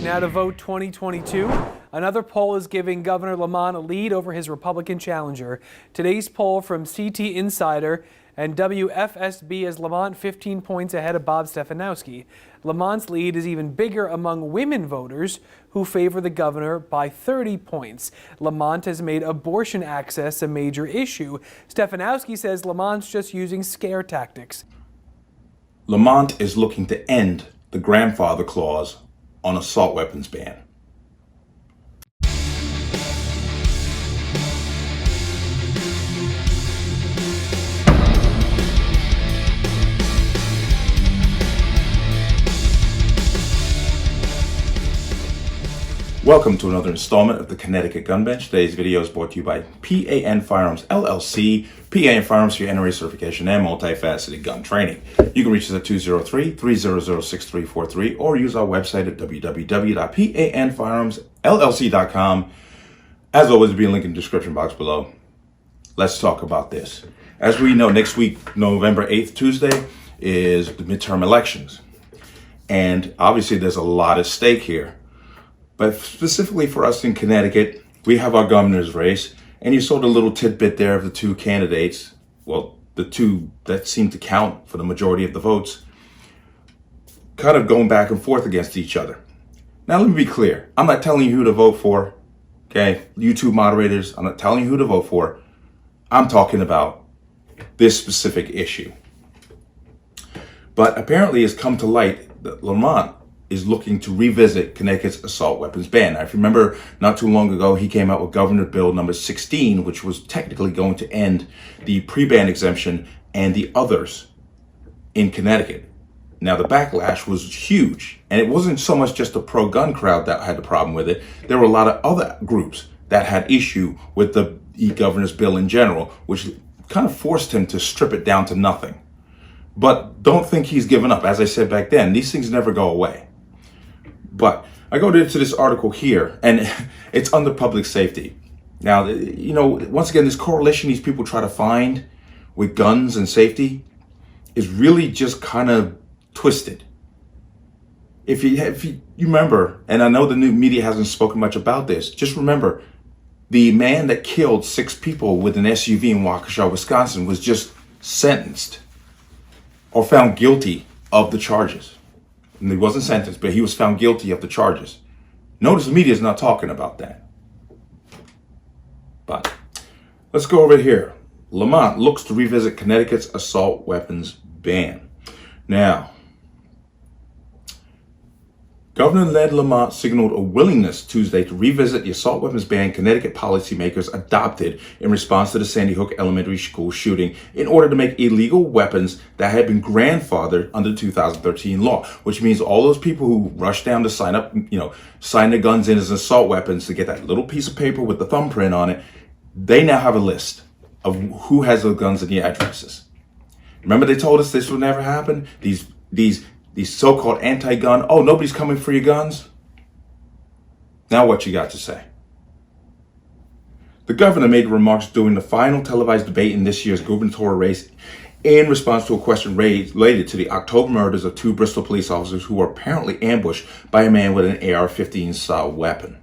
Now to vote 2022. Another poll is giving Governor Lamont a lead over his Republican challenger. Today's poll from CT Insider and WFSB has Lamont 15 points ahead of Bob Stefanowski. Lamont's lead is even bigger among women voters who favor the governor by 30 points. Lamont has made abortion access a major issue. Stefanowski says Lamont's just using scare tactics. Lamont is looking to end the grandfather clause on assault weapons ban. Welcome to another installment of the Connecticut Gun Bench. Today's video is brought to you by P.A.N. Firearms, LLC. P.A.N. Firearms for your NRA certification and multifaceted gun training. You can reach us at 203-300-6343 or use our website at www.panfirearmsllc.com. As always, there'll be a link in the description box below. Let's talk about this. As we know, next week, November 8th, Tuesday, is the midterm elections. And obviously, there's a lot at stake here. But specifically for us in Connecticut, we have our governor's race, and you saw the little tidbit there of the two candidates, well, the two that seem to count for the majority of the votes, kind of going back and forth against each other. Now, let me be clear. I'm not telling you who to vote for, okay? YouTube moderators, I'm not telling you who to vote for. I'm talking about this specific issue. But apparently it's come to light that Lamont is looking to revisit Connecticut's assault weapons ban. Now, if you remember, not too long ago, he came out with Governor Bill number 16, which was technically going to end the pre-ban exemption and the others in Connecticut. Now, the backlash was huge, and it wasn't so much just the pro-gun crowd that had the problem with it. There were a lot of other groups that had issue with the governor's bill in general, which kind of forced him to strip it down to nothing. But don't think he's given up. As I said back then, these things never go away. But I go into this article here, and it's under public safety. Now, you know, once again, this correlation these people try to find with guns and safety is really just kind of twisted. If you remember, and I know the new media hasn't spoken much about this, just remember, the man that killed 6 people with an SUV in Waukesha, Wisconsin, was just sentenced or found guilty of the charges. And he wasn't sentenced, but he was found guilty of the charges. Notice the media is not talking about that. But let's go over here. Lamont looks to revisit Connecticut's assault weapons ban. Now, Governor Lamont signaled a willingness Tuesday to revisit the assault weapons ban Connecticut policymakers adopted in response to the Sandy Hook Elementary School shooting in order to make illegal weapons that had been grandfathered under the 2013 law, which means all those people who rushed down to sign up, sign their guns in as assault weapons to get that little piece of paper with the thumbprint on it, they now have a list of who has those guns and the addresses. Remember they told us this would never happen? These so-called anti-gun, oh, nobody's coming for your guns? Now what you got to say? The governor made remarks during the final televised debate in this year's gubernatorial race in response to a question raised related to the October murders of 2 Bristol police officers who were apparently ambushed by a man with an AR-15 style weapon.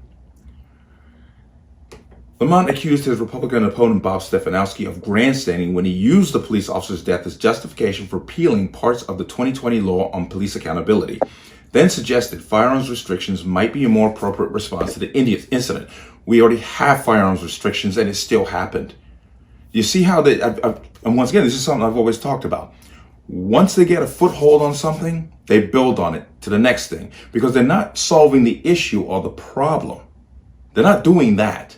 Lamont accused his Republican opponent Bob Stefanowski of grandstanding when he used the police officer's death as justification for repealing parts of the 2020 law on police accountability, then suggested firearms restrictions might be a more appropriate response to the incident. We already have firearms restrictions and it still happened. You see how they, and once again, this is something I've always talked about. Once they get a foothold on something, they build on it to the next thing because they're not solving the issue or the problem. They're not doing that.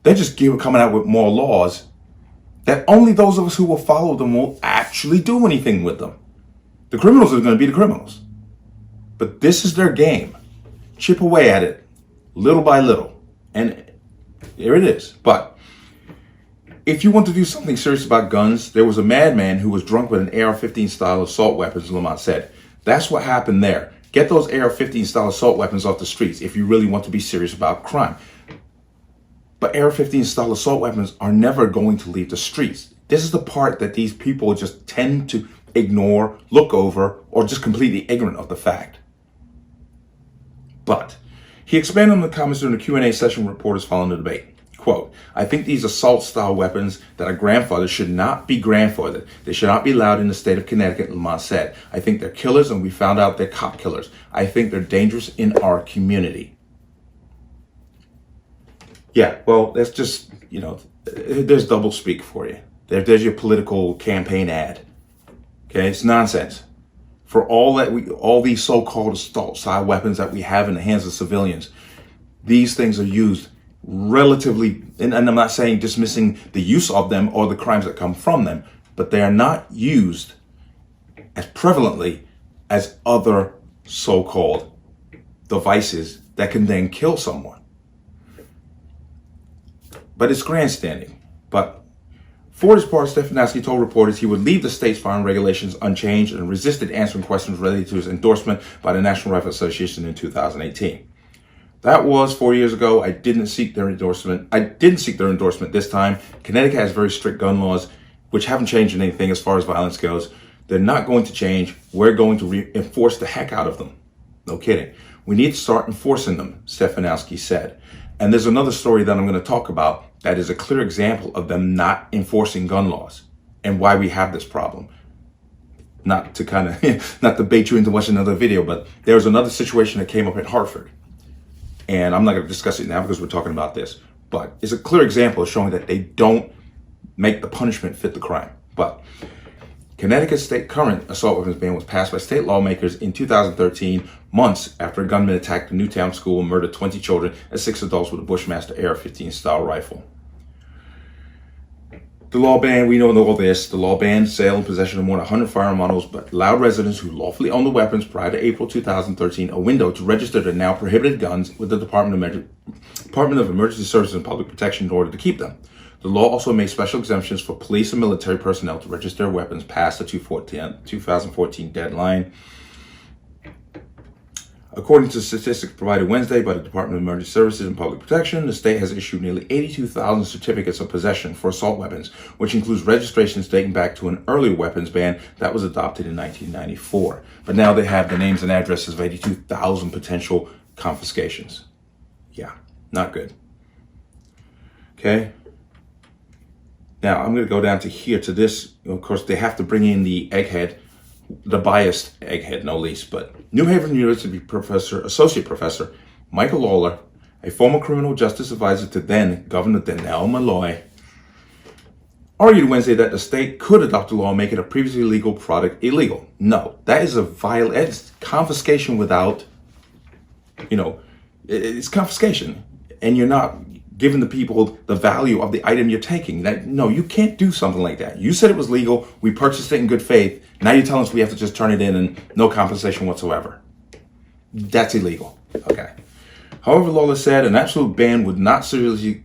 They're just coming out with more laws that only those of us who will follow them will actually do anything with them. The criminals are going to be the criminals. But this is their game. Chip away at it, little by little. And here it is. But if you want to do something serious about guns, there was a madman who was drunk with an AR-15 style assault weapons, Lamont said. That's what happened there. Get those AR-15 style assault weapons off the streets if you really want to be serious about crime. But AR-15 style assault weapons are never going to leave the streets. This is the part that these people just tend to ignore, look over, or just completely ignorant of the fact. But he expanded on the comments during the Q&A session with reporters following the debate. Quote, I think these assault-style weapons that are grandfathered should not be grandfathered. They should not be allowed in the state of Connecticut, Lamont said. I think they're killers, and we found out they're cop killers. I think they're dangerous in our community. Yeah, well, that's just, there's double speak for you. There's your political campaign ad. Okay, it's nonsense. For all these so-called assault-style weapons that we have in the hands of civilians, these things are used relatively, and I'm not saying dismissing the use of them or the crimes that come from them, but they are not used as prevalently as other so-called devices that can then kill someone. But it's grandstanding. But for his part, Stefanowski told reporters he would leave the state's firearm regulations unchanged and resisted answering questions related to his endorsement by the National Rifle Association in 2018. That was 4 years ago. I didn't seek their endorsement. This time. Connecticut has very strict gun laws, which haven't changed anything as far as violence goes. They're not going to change. We're going to enforce the heck out of them. No kidding. We need to start enforcing them, Stefanowski said. And there's another story that I'm going to talk about that is a clear example of them not enforcing gun laws and why we have this problem. Not to bait you into watching another video, but there was another situation that came up in Hartford. And I'm not going to discuss it now because we're talking about this. But it's a clear example of showing that they don't make the punishment fit the crime. But Connecticut's state current assault weapons ban was passed by state lawmakers in 2013, months after a gunman attacked a Newtown school and murdered 20 children and 6 adults with a Bushmaster AR-15 style rifle. The law banned, we know all this, the law banned sale and possession of more than 100 firearm models, but allowed residents who lawfully owned the weapons prior to April 2013 a window to register their now prohibited guns with the Department of Emergency Services and Public Protection in order to keep them. The law also made special exemptions for police and military personnel to register their weapons past the 2014 deadline. According to statistics provided Wednesday by the Department of Emergency Services and Public Protection, the state has issued nearly 82,000 certificates of possession for assault weapons, which includes registrations dating back to an earlier weapons ban that was adopted in 1994. But now they have the names and addresses of 82,000 potential confiscations. Yeah, not good. Okay. Now, I'm going to go down to here to this. Of course, they have to bring in the egghead, the biased egghead, no least. But New Haven University Associate Professor Michael Lawler, a former criminal justice advisor to then Governor Dannell Malloy, argued Wednesday that the state could adopt a law making a previously legal product illegal. No, that is it's confiscation without, it's confiscation. And you're not giving the people the value of the item you're taking. No, you can't do something like that. You said it was legal. We purchased it in good faith. Now you're telling us we have to just turn it in and no compensation whatsoever. That's illegal. Okay. However, Lawler said an absolute ban would not seriously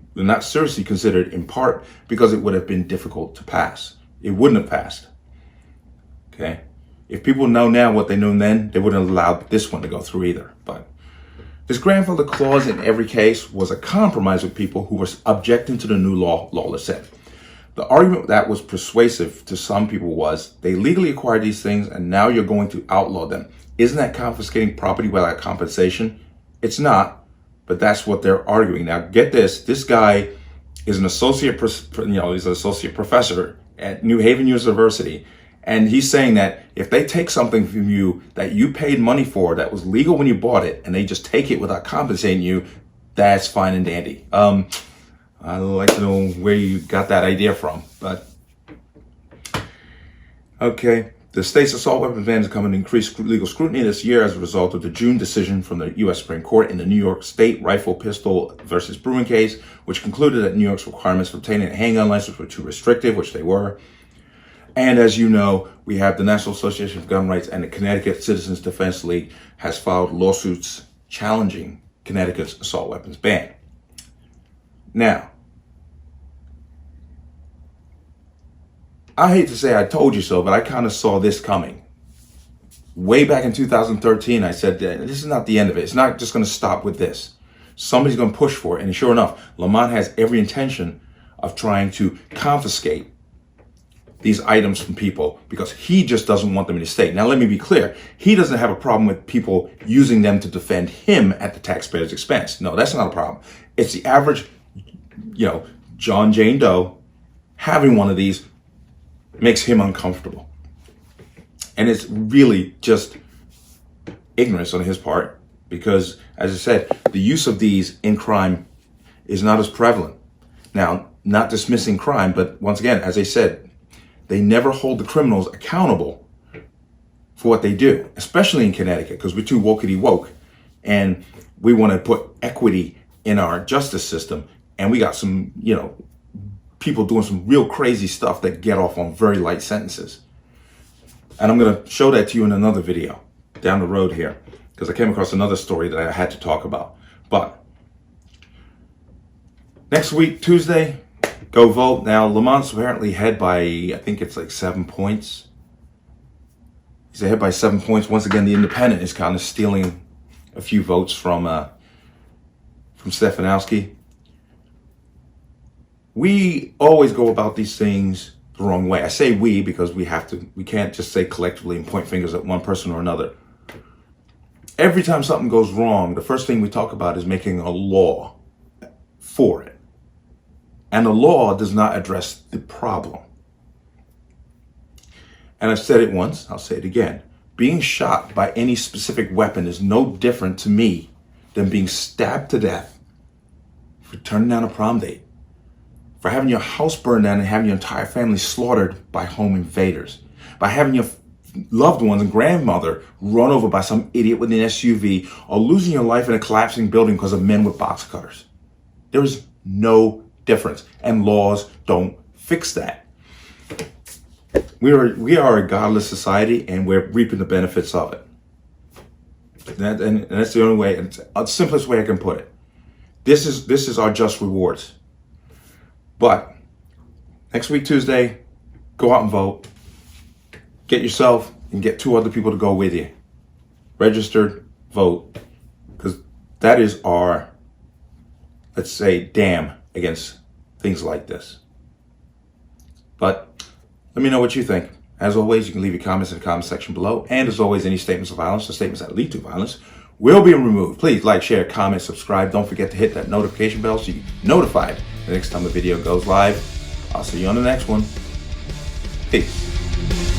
considered, in part because it would have been difficult to pass. It wouldn't have passed. Okay. If people know now what they knew then, they wouldn't have allowed this one to go through either. But this grandfather clause in every case was a compromise with people who were objecting to the new law, Lawler said. The argument that was persuasive to some people was they legally acquired these things and now you're going to outlaw them. Isn't that confiscating property without compensation? It's not, but that's what they're arguing. Now get this guy is an associate professor at New Haven University. And he's saying that if they take something from you that you paid money for that was legal when you bought it and they just take it without compensating you, that's fine and dandy. I'd like to know where you got that idea from, but okay. The state's assault weapons ban is coming to increased legal scrutiny this year as a result of the June decision from the U.S. Supreme Court in the New York State Rifle Pistol versus Bruin case, which concluded that New York's requirements for obtaining a handgun license were too restrictive, which they were. And as you know, we have the National Association of Gun Rights and the Connecticut Citizens Defense League has filed lawsuits challenging Connecticut's assault weapons ban. Now, I hate to say I told you so, but I kind of saw this coming. Way back in 2013, I said, this is not the end of it. It's not just going to stop with this. Somebody's going to push for it. And sure enough, Lamont has every intention of trying to confiscate these items from people because he just doesn't want them in his state. Now, let me be clear. He doesn't have a problem with people using them to defend him at the taxpayer's expense. No, that's not a problem. It's the average, John Jane Doe having one of these makes him uncomfortable. And it's really just ignorance on his part because, as I said, the use of these in crime is not as prevalent. Now, not dismissing crime, but once again, as I said, they never hold the criminals accountable for what they do, especially in Connecticut, because we're too wokety woke. And we want to put equity in our justice system. And we got some, people doing some real crazy stuff that get off on very light sentences. And I'm going to show that to you in another video down the road here, because I came across another story that I had to talk about. But next week, Tuesday, go vote. Now, Lamont's apparently ahead by, I think it's like 7 points. He's ahead by 7 points. Once again, the independent is kind of stealing a few votes from Stefanowski. We always go about these things the wrong way. I say we because we can't just say collectively and point fingers at one person or another. Every time something goes wrong, the first thing we talk about is making a law for it. And the law does not address the problem. And I've said it once, I'll say it again. Being shot by any specific weapon is no different to me than being stabbed to death for turning down a prom date, for having your house burned down and having your entire family slaughtered by home invaders, by having your loved ones and grandmother run over by some idiot with an SUV, or losing your life in a collapsing building because of men with box cutters. There is no difference, and laws don't fix that. We are a godless society, and we're reaping the benefits of it. And that's the only way, it's the simplest way I can put it. This is our just rewards. But next week, Tuesday, go out and vote. Get yourself and get 2 other people to go with you. Registered, vote, because that is our, let's say, dam against things like this. But let me know what you think. As always, you can leave your comments in the comment section below. And as always, any statements of violence or statements that lead to violence will be removed. Please like, share, comment, subscribe. Don't forget to hit that notification bell so you're notified the next time the video goes live. I'll see you on the next one. Peace.